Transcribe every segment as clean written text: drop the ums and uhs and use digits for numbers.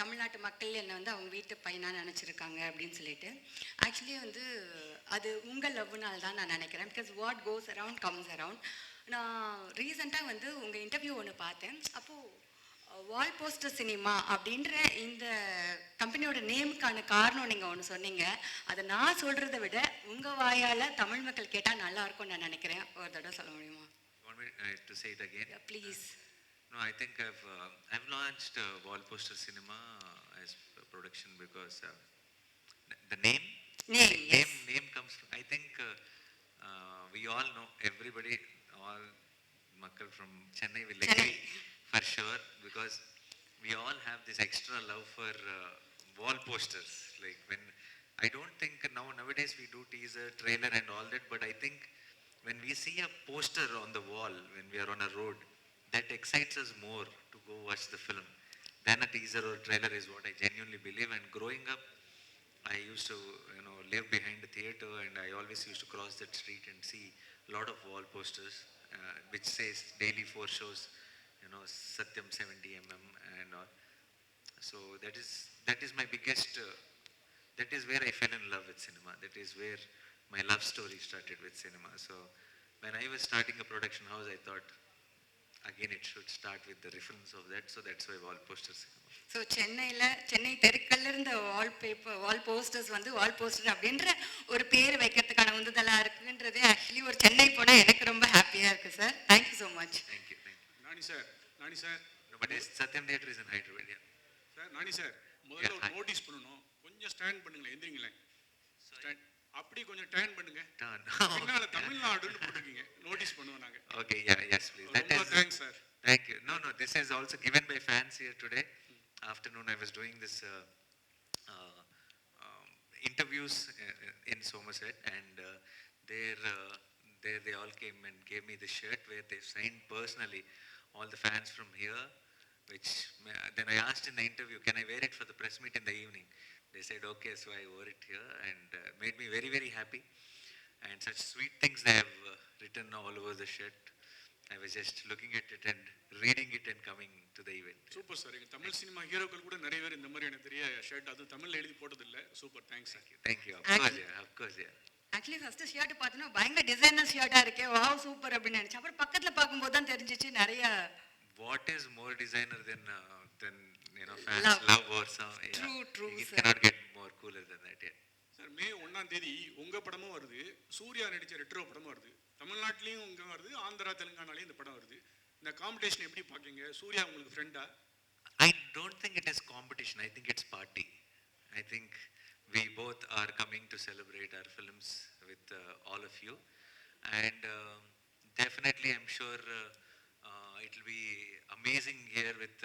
தமிழ்நாட்டு மக்கள் என்னை வந்து அவங்க வீட்டு பையனாக நினச்சிருக்காங்க அப்படின்னு சொல்லிட்டு. ஆக்சுவலி வந்து அது உங்கள் லவ்னால தான் நான் நினைக்கிறேன். Because what goes around comes around. நான் ரீசெண்டாக வந்து உங்கள் இன்டர்வியூ ஒன்று பார்த்தேன். அப்போது வால் போஸ்டர் சினிமா அப்படின்ற இந்த கம்பெனியோட நேமுக்கான காரணம் நீங்கள் ஒன்று சொன்னீங்க. அதை நான் சொல்கிறத விட உங்கள் வாயால் தமிழ் மக்கள் கேட்டால் நல்லா இருக்கும்னு நான் நினைக்கிறேன். ஒரு தடவை சொல்ல முடியுமா? To say it again? Yeah, please. No, I think I've launched Wall Poster Cinema as a production because the name Yes. name comes from, I think we all know, everybody, all makkal from Chennai will agree for sure, because we all have this extra love for wall posters. Like when I don't think nowadays we do teaser, trailer and all that, but I think when we see a poster on the wall when we are on a road, that excites us more to go watch the film than a teaser or trailer, is what I genuinely believe. And growing up, I used to live behind the theater, and I always used to cross that street and see a lot of wall posters which says daily 4 shows, Satyam 70 mm and all. So that is my biggest that is where I fell in love with cinema. That is where my love story started with cinema. So when I was starting a production house, I thought again it should start with the reference of that. So that's why Wall Poster Cinema. So Chennai தெருக்கல்ல இருந்த wall posters வந்து wall poster அப்படின்ற ஒரு பேர் வைக்கிறதுக்கான உந்துதலாக இருக்குன்றது actually ஒரு சென்னை போனால் எனக்கு ரொம்ப ஹாப்பியாக இருக்குது sir. Thank you so much. Thank you. Nani sir but Sathyam theatre is in Hyderabad. Sir Nani sir, முதல்ல ஒரு நோட்டீஸ் பண்ணணும். கொஞ்சம் ஸ்டாண்ட் பண்ணுங்களேன், எந்திரிங்களேன். ஸ்டாண்ட் அப்படி கொஞ்சம் டர்ன் பண்ணுங்க. பின்னால தமிழ்நாடுன்னு போட்டுருக்கீங்க, நோட்டீஸ் பண்ணுவோம் நாங்க. Okay, yes please. ரொம்ப thanks sir. Thank you. No, this is also given by fans here today. Afternoon I was doing this interviews in Somerset, and there they all came and gave me the shirt where they signed personally all the fans from here, which then I asked in the interview, can I wear it for the press meet in the evening? They said okay, so I wore it here, and made me very, very happy. And such sweet things they have written all over the shirt. I was just looking at it and reading it and coming to the event. Super sir. எங்க Tamil cinema ஹீரோக்கள் கூட நிறைய பேர் இந்த மாதிரி எனக்கு தெரிய shirt அது தமிழ்ல எழுதி போட்டது இல்ல. Super, thanks sir. Thank you. Of course, yeah. Actually first shirt பார்த்தோன்னா பயங்கர டிசைனர் ஷர்ட்டாக இருக்கே, வாவ் சூப்பர் அப்படின்னு நினச்சேன். அப்புறம் பக்கத்தில் பார்க்கும்போது தான் தெரிஞ்சிச்சு நிறைய. What is more designer than fans love or some? True, it sir. cannot get more cooler than that. Yeah. Sir, May 1 உங்க படமும் வருது, சூர்யா நடிச்ச ரெட்ரோ படமும் வருது. தமிழ்நாட்டிலையும் இங்கே வருது, ஆந்திரா தெலுங்கானாலையும் இந்த படம் வருது. இந்த காம்படிஷன் எப்படி பார்க்கீங்க? சூர்யா உங்களுக்கு ஃப்ரெண்டா? I don't think it is competition. I think it's party. I think we both are coming to celebrate our films with all of you, and definitely I'm sure it will be amazing here with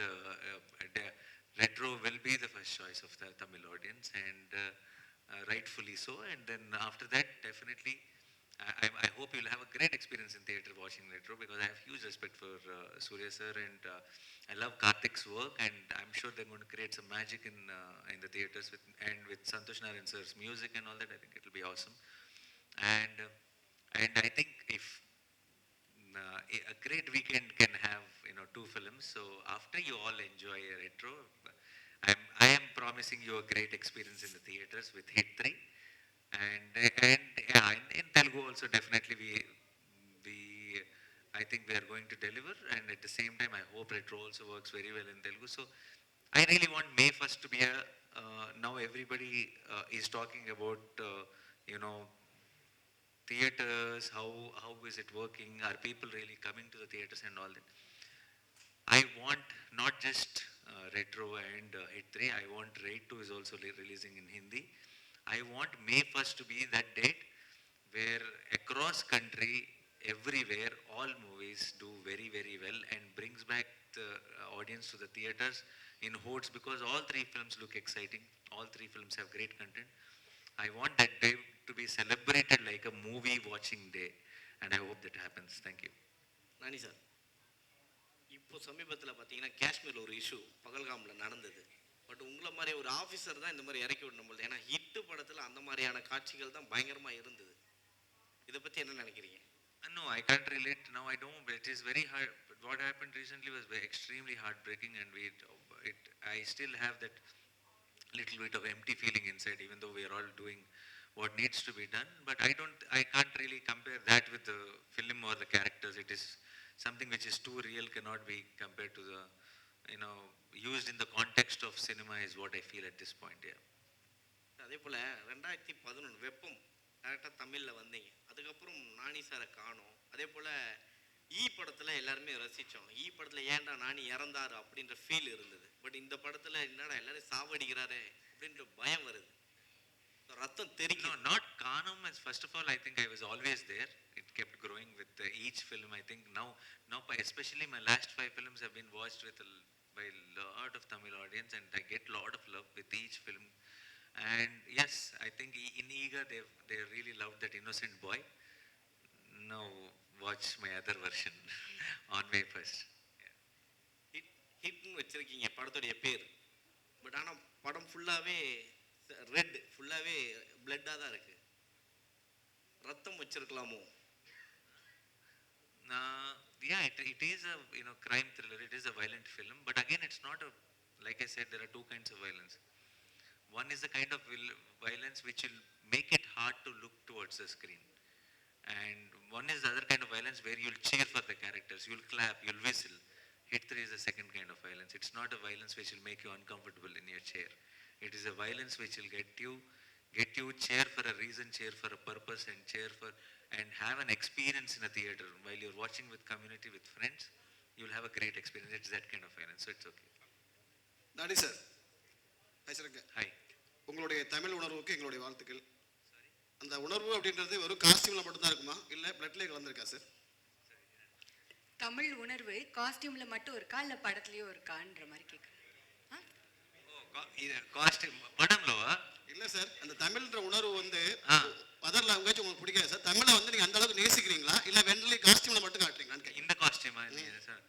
retro will be the first choice of the Tamil audience, and rightfully so. And then after that, definitely I hope you'll have a great experience in theatre watching retro, because I have huge respect for Surya sir, and I love Karthik's work, and I'm sure they're going to create some magic in the theatres with Santosh Narayan sir's music and all that. I think it'll be awesome, and I think if a great weekend can have 2 films. So after you all enjoy a retro, I am promising you a great experience in the theatres with Hit 3. And yeah, in Telugu also definitely we I think we are going to deliver, and at the same time I hope retro also works very well in Telugu. So I really want May 1st to be now everybody is talking about theaters, how is it working, are people really coming to the theaters and all that. I want not just retro and Hit 3, I want Raid 2 is also releasing in Hindi. I want May 1st to be that date where across country, everywhere, all movies do very, very well and brings back the audience to the theaters in hordes, because all 3 films look exciting. All 3 films have great content. I want that day to be celebrated like a movie watching day, and I hope that happens. Thank you. Nani sir, இப்போ சமீபத்தில் பார்த்தீங்கன்னா காஷ்மீரில் ஒரு issue பகல்காமில் நடந்தது. But உங்களை மாதிரி ஒரு officer தான் இந்த மாதிரி இறக்கி விடணும் போது, ஏன்னா ஹிட்டு படத்தில் அந்த மாதிரியான காட்சிகள் தான் பயங்கரமாக இருந்தது. இதை பற்றி என்ன நினைக்கிறீங்க? No, I can't relate now. I don't. It is very hard. What happened recently was extremely heartbreaking, and I still have that little bit of empty feeling inside, even though we are all doing what needs to be done. But I can't really compare that with the film or the characters. It is something which is too real, cannot be compared to the, used in the context of cinema is what I feel at this point, yeah. அதே போல் 2011 வெப்பம் டேரெக்டாக தமிழில் வந்தீங்க, அதுக்கப்புறம் நானி சாரை காணோம். அதே போல் படத்தில் எல்லாருமே ரசித்தோம். படத்தில் ஏன்டா நானி இறந்தாரு அப்படின்ற ஃபீல் இருந்தது. பட் இந்த படத்தில் என்னடா எல்லாரும் சாவடிக்கிறாரே அப்படின்ற பயம் வருது, ரத்தம் தெரிக்கும். No, not Kanam. First of all, I think I was always there. It kept growing with each film. I think now, especially my last 5 films have been watched by a lot of Tamil audience, and I get a lot of love with each film. And yes, I think in Eager they really loved that innocent boy. Now watch my other version on May 1st. ஹிட்னு வச்சுருக்கீங்க படத்துடைய பேர். But ஆனால் படம் ஃபுல்லாகவே red, ஃபுல்லாகவே பிளட்டாக தான் இருக்குது. ரத்தம் வச்சிருக்கலாமோ? Yeah, it is a crime thriller. It is a violent film, but again, it's not a, like I said, there are two kinds of violence. One is the kind of violence which will make it hard to look towards the screen, and one is the other kind of violence where you'll cheer for the characters, you'll clap, you'll whistle. Hit 3 is the second kind of violence. It's not a violence which will make you uncomfortable in your chair. It is a violence which will get you cheer for a reason, cheer for a purpose, and have an experience in a theater. While you're watching with community, with friends, you'll have a great experience. It's that kind of violence, so it's okay. Nani sir, hi sir. Hi. உங்களுடைய தமிழ் உணர்வுக்கு எங்களுடைய வாழ்த்துக்கள். அந்த உணர்வு அப்படின்றது வெறும் காஸ்டியூமில் மட்டும்தான் இருக்குமா, இல்லை பிளட்லேயே கலந்துருக்கா சார்? தமிழ் உணர்வு காஸ்டியூம்ல மட்டும் இருக்கா இல்ல படத்துலயும் இருக்கான்ற மாதிரி கேக்குறேன். காஸ்டியூம் படம்லவா? இல்லை சார், அந்த தமிழ்ன்ற உணர்வு வந்து அதர் லாங்குவேஜ் உங்களுக்கு பிடிக்காது சார். தமிழை வந்து நீங்கள் அந்த அளவுக்கு நேசிக்கிறீங்களா, இல்லை வெண்டலி காஸ்டியூமில் மட்டும் காட்டுறீங்களான்னு கேட்குறேன். இந்த காஸ்டியூமா? Sir,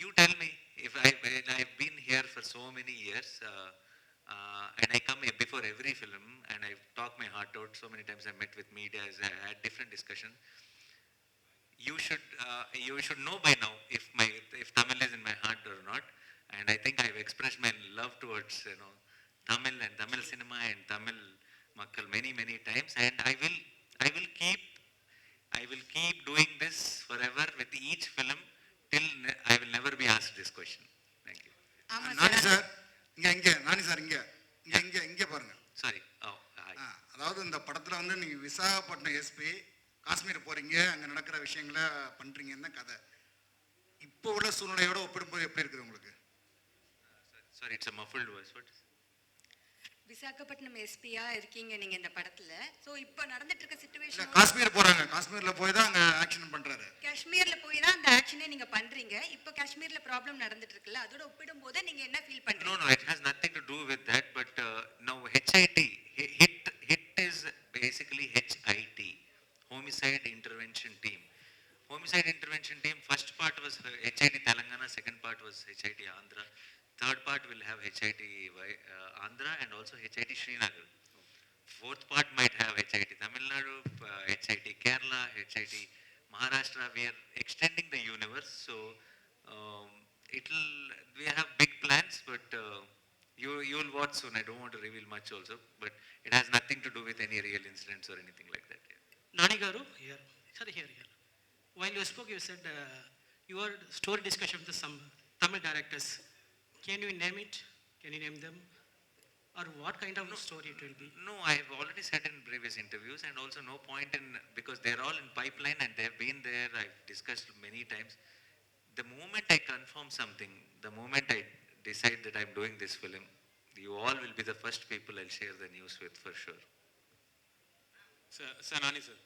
you tell me. If I've been here for so many years, and I come here before every film, and I've talked my heart out so many times. I met with media, I had different discussions. You should know by now if Tamil is in my heart or not. And I think I've expressed my love towards Tamil and Tamil cinema and Tamil makkal many times. And I will keep doing this forever with each film till I will never be asked this question. Thank you. ஆமா நானி sir. Sir, இங்க நானி sir, இங்க பாருங்க. Sorry. Oh, hi. அதாவது இந்த படத்துல வந்து நீங்க Visakhapatnam SP, Kashmir போறீங்க, அங்க நடக்கிற விஷயங்களை பண்றீங்கன்னு கதை. இப்போ உள்ள சூழ்நிலையோட ஒப்பிடும்போது எப்படி இருக்குது உங்களுக்கு? Sorry, it's a muffled voice. What? Visakhapatnam எஸ்பியா இருக்கீங்க நீங்க இந்த படத்துல. சோ இப்போ நடந்துட்டு இருக்க சிச்சுவேஷன் காஷ்மீர் போறாங்க, காஷ்மீர்ல போய் தான் அங்க ஆக்ஷன் பண்றாரு. காஷ்மீர்ல போய் தான் அந்த ஆக்ஷனே நீங்க பண்றீங்க. இப்போ காஷ்மீர்ல ப்ராப்ளம் நடந்துட்டு இருக்குல்ல, அதோட ஒப்பிடும்போது நீங்க என்ன ஃபீல் பண்றீங்க? No, it has nothing to do with that. But now hit is basically HIT, Homicide Intervention Team. Homicide Intervention Team, first part was HIT Telangana, second part was HIT Andhra, third part will have HIT Andhra and also HIT Srinagar. Fourth part might have HIT Tamil Nadu, HIT Kerala, HIT Maharashtra. We are extending the universe, so we have big plans, but you will watch soon. I don't want to reveal much also, but it has nothing to do with any real incidents or anything like that. Nani Garu, here. Sir, here. While you spoke, you said your story discussion with some Tamil directors. Can you name it? Can you name them? Or what kind of story it will be? No, I have already said in previous interviews, and also no point in, because they're all in pipeline and they've been there. I've discussed many times. The moment I confirm something, the moment I decide that I'm doing this film, you all will be the first people I'll share the news with for sure. Sir, Nani sir.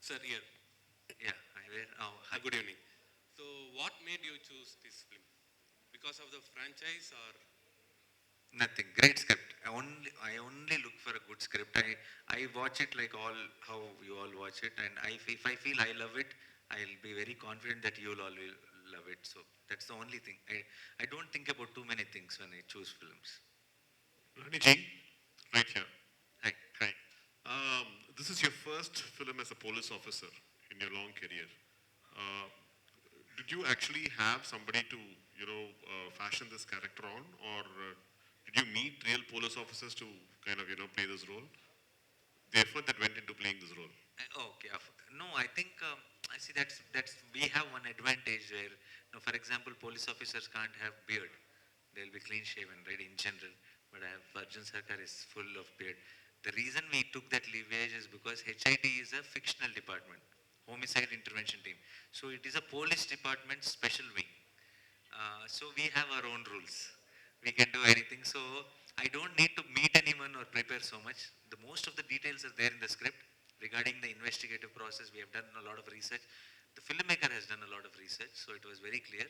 Sir, here. Yeah, hi. Good evening. So, what made you choose this film? Because of the franchise or? Nothing. Great script. I only look for a good script. I watch it like how you all watch it, and if I feel I love it, I'll be very confident that you all will love it. So that's the only thing. I don't think about too many things when I choose films. Rani ji, right here. Hi. Hi. This is your first film as a police officer in your long career. Did you actually have somebody to, fashion this character on, or police officers to kind of, play this role? The effort that went into playing this role. Okay. No, I think I see that's we have one advantage where, for example, police officers can't have beard. They'll be clean shaven, right, in general. But Arjun Sarkar is full of beard. The reason we took that leverage is because HID is a fictional department, homicide intervention team. So it is a police department special wing. So we have our own rules. We can do anything. So I don't need to meet anyone or prepare so much. The most of the details are there in the script. Regarding the investigative process, we have done a lot of research. The filmmaker has done a lot of research, so it was very clear.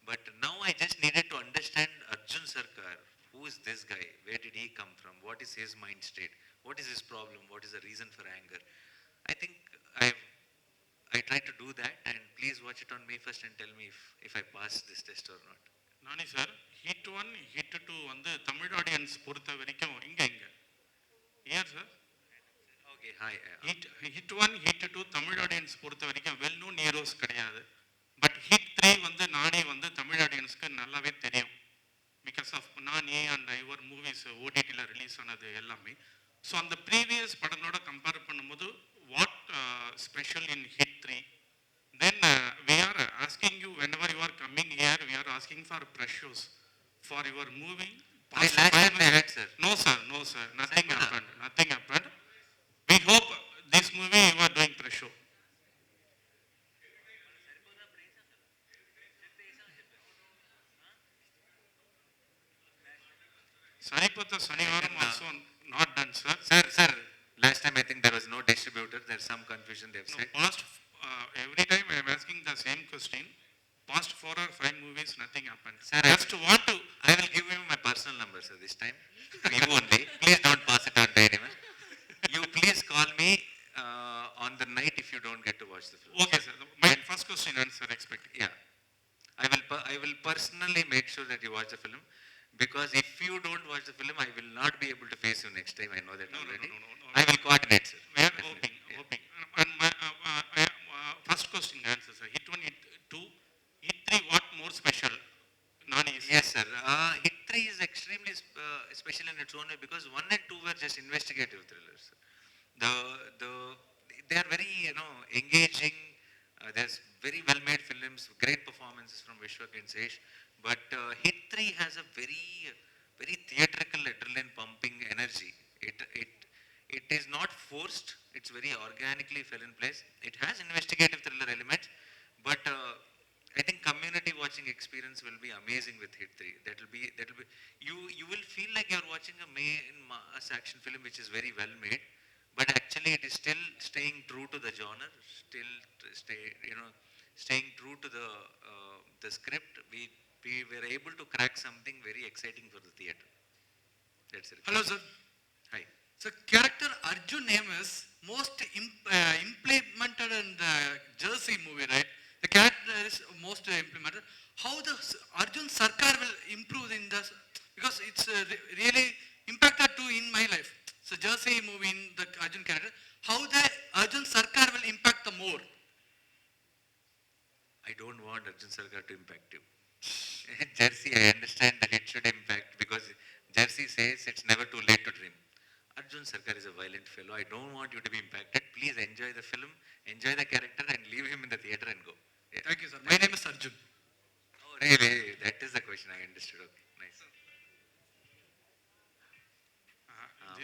But now I just needed to understand Arjun Sarkar. Who is this guy? Where did he come from? What is his mind state? What is his problem? What is the reason for anger? I think I tried to do that, and please watch it on May 1st and tell me if I pass this test or not. நானே sir hit 1 hit 2 வந்து Tamil audience பொறுத்த வரைக்கும் இங்க ஏன் sir Okay, hi. Hit 1 hit 2 Tamil audience பொறுத்த வரைக்கும் well known heroes கிடையாது. But hit 3 வந்து நானே வந்து தமிழ் ஆடியன்ஸ்க்கு நல்லாவே தெரியும். பிகாஸ் ஆஃப் நானே அண்ட் யுவர் மூவிஸ் ஓடிடியில் ரிலீஸ் ஆனது எல்லாமே. ஸோ அந்த ப்ரீவியஸ் படங்களோட கம்பேர் பண்ணும்போது what special in hit 3? Then we are asking you whenever you are coming here, we are asking for pressures for your movie. Last time I had, sir. No sir, nothing happened. We hope this movie you are doing pressure. Saripatha Sanivaram also not done, sir. Sir, last time I think there was no distributor. There's some confusion they've said. Past, every time I am asking the same question. Past 4 or 5 movies, nothing happened. Sir, just want to. I will give you my personal number, sir, this time. You only. Please don't pass it on to anyone. You please call me on the night if you don't get to watch the film. Okay, sir. My first question answer expected. Yeah. I will personally make sure that you watch the film, because if you don't watch the film, I will not be able to face you next time. I know that already. No. I will coordinate, sir. We are Definitely. hoping. And my first question answer, sir. Hit 1, hit 2, hit 3. What more special? Yes, sir. Hit 3 is extremely special in its own way, because 1 and 2 were just investigative thrillers. They are very engaging. There's very well made films, great performances from Vishwak and Sesh. But Hit 3 has a very theatrical, adrenaline pumping energy. It is not forced. It's very organically fell in place. It has investigative thriller elements, but I think community watching experience will be amazing with Hit 3. That will be you will feel like you're watching a mass action film which is very well made, but actually it is still staying true to the genre, staying true to the script. We were able to crack something very exciting for the theater. That's it. Hello, sir. Hi. So character Arjun name is most implemented in the Jersey movie, right? The character is most implemented. How the Arjun Sarkar will improve in this? Because it's really impacted too in my life. So Jersey movie in the Arjun character, how the Arjun Sarkar will impact the more? I don't want Arjun Sarkar to impact you. Jersey, I understand that it should impact, because Jersey says it's never too late to dream. Arjun Sarkar is a violent fellow. I don't want you to be impacted. Please enjoy the film, enjoy the character, and leave him in the theater and go. Yeah. Thank you, sir. My name is Arjun. Oh, really? That is the question. I understood. Okay, nice.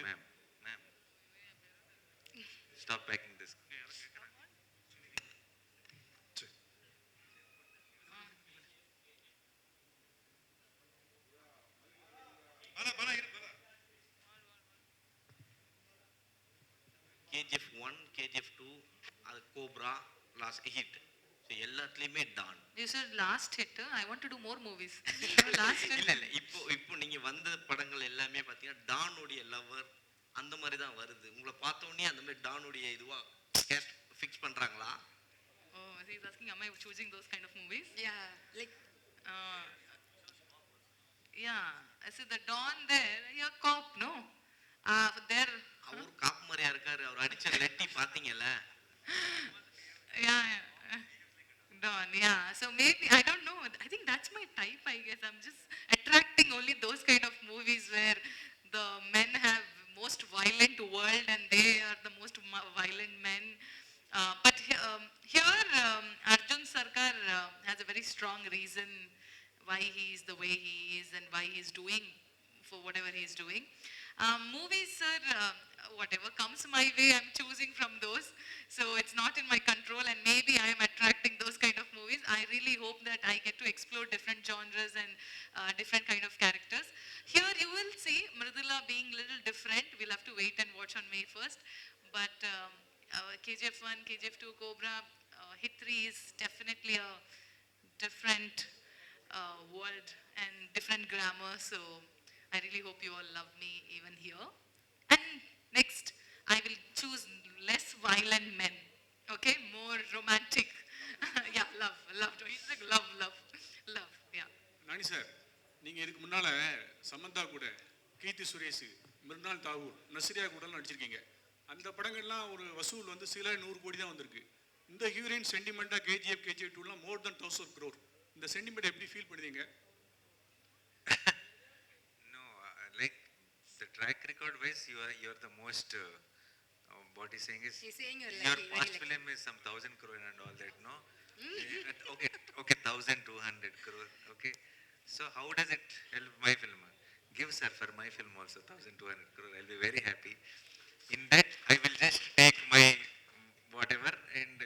Ma'am. Stop packing this. KGF 1, KGF 2, அது cobra, last hit. So எல்லாத்துலேயுமே Don. You said last hit. I want to do more movies. Last hit. இல்லை இப்போ நீங்கள் வந்த படங்கள் எல்லாமே பார்த்தீங்கன்னா டானுடைய lower அந்த மாதிரி தான் வருது. உங்களை பார்த்த உடனே அந்த மாதிரி டானுடைய இதுவாக கேஸ்ட் ஃபிக்ஸ் பண்ணுறாங்களா? Oh, he's asking, am I choosing those kind of movies? Yeah, like Yeah, I said the Don there, you're cop, no? There. அவர் காப்பு மாதிரியா இருக்காரு. அவர் அடிச்ச லெட்டி பார்த்தீங்கல்ல? Yeah. Don, yeah. So maybe, I don't know. I think that's my type, I guess. I'm just attracting only those kind of movies where strong reason why he is the way he is and why he is doing for whatever he is doing. Movies, sir, whatever comes my way, I'm choosing from those. So it's not in my control, and maybe I am attracting those kind of movies. I really hope that I get to explore different genres and different kind of characters. Here you will see Mridula being little different. We'll have to wait and watch on May 1st. But KGF 1, KGF 2, Cobra, Hit 3 is definitely a different world and different grammar. So I really hope you all love me even here. And next, I will choose less violent men. Okay, more romantic. Yeah, love. It's like love. Yeah. Nani sir, நீங்கள் இதுக்கு முன்னால் சமந்தா கூட, கீர்த்தி சுரேஷ், மிர்னால் தாகூர், நஸ்ரியா கூட நடிச்சிருக்கீங்க. அந்த படங்கள்லாம் ஒரு வசூல் வந்து சில 100 கோடி தான் வந்திருக்கு. இந்த ஹீரோயின் சென்டிமெண்ட்டாக KGF, KGF 2லாம் more than 1000 crore. இந்த சென்டிமெண்ட் எப்படி ஃபீல் பண்ணுவீங்க? No, like the track record wise, you're the most. What he's saying is, He's saying you're your lucky, past very film is some 1,000 crore and all that, no? Okay, 1,200 crore. Okay, so how does it help my film? Give sir for my film also 1,200 crore. I'll be very happy. In that, I will just take my whatever and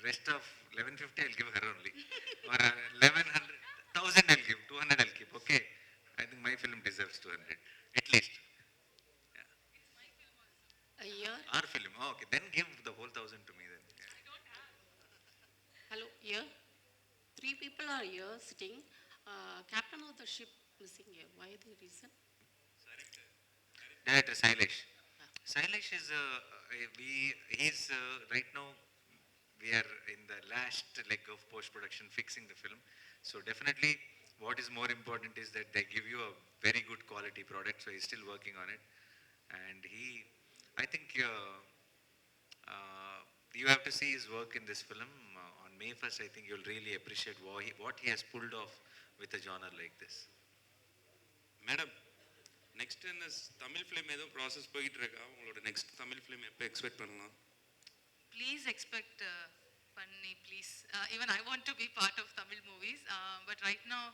rest of 1150 I'll give her only, or 1,100, 1,000 I'll give, 200 I'll keep. Okay, I think my film deserves 200 at least. A year. Our film. Oh, okay, then give the whole 1,000 to me then. Hello, here. 3 people are here sitting. Captain of the ship missing here. Why the reason? Director Sailesh. Sailesh is he's right now we are in the last leg of post production fixing the film. So definitely what is more important is that they give you a very good quality product. So he's still working on it, and I think you have to see his work in this film. On May 1st, I think you'll really appreciate what he has pulled off with a genre like this. Madam, next என்ன Tamil film ஏதோ process போயிட்டு இருக்கா? உங்களோட next Tamil film எப்போ expect பண்ணலாம்? Please expect Panni, please. Even I want to be part of Tamil movies, but right now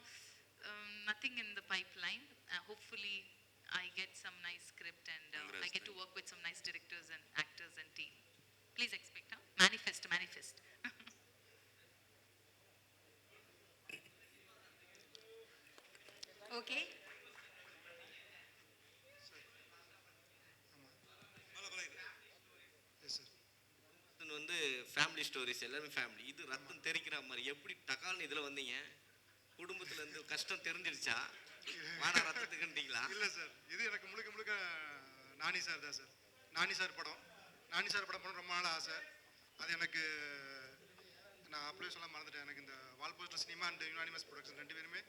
nothing in the pipeline. Hopefully I get some nice script and I get to work with some nice directors and actors and team. Please expect, huh? Manifest. Okay. இது வந்து family stories, எல்லாமே family. இது ரத்தம் தெரிக்கிற மாதிரி எப்படி டக்கால்னு இதில் வந்தீங்க? குடும்பத்துல இருந்து கஷ்டம் தெரிஞ்சிருச்சா? வாடா ரத்தத்துக்குன்றீங்களா? இல்லை சார், இது எனக்கு முழுக்க நானி சார் தான் சார். நானி சார் படம் பண்ண ரொம்ப நாள் ஆசை. அது எனக்கு நான் அப்படியே சொல்ல மறந்துட்டேன். எனக்கு இந்த wall poster cinema and unanimous production 2 பேருமே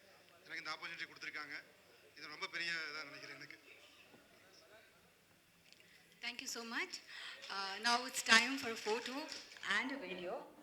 எனக்கு இந்த ஆப்பர்ச்சுனிட்டி கொடுத்துருக்காங்க. இது ரொம்ப பெரிய இதாக நினைக்கிறேன் எனக்கு. Thank you so much. Now it's time for a photo and a video.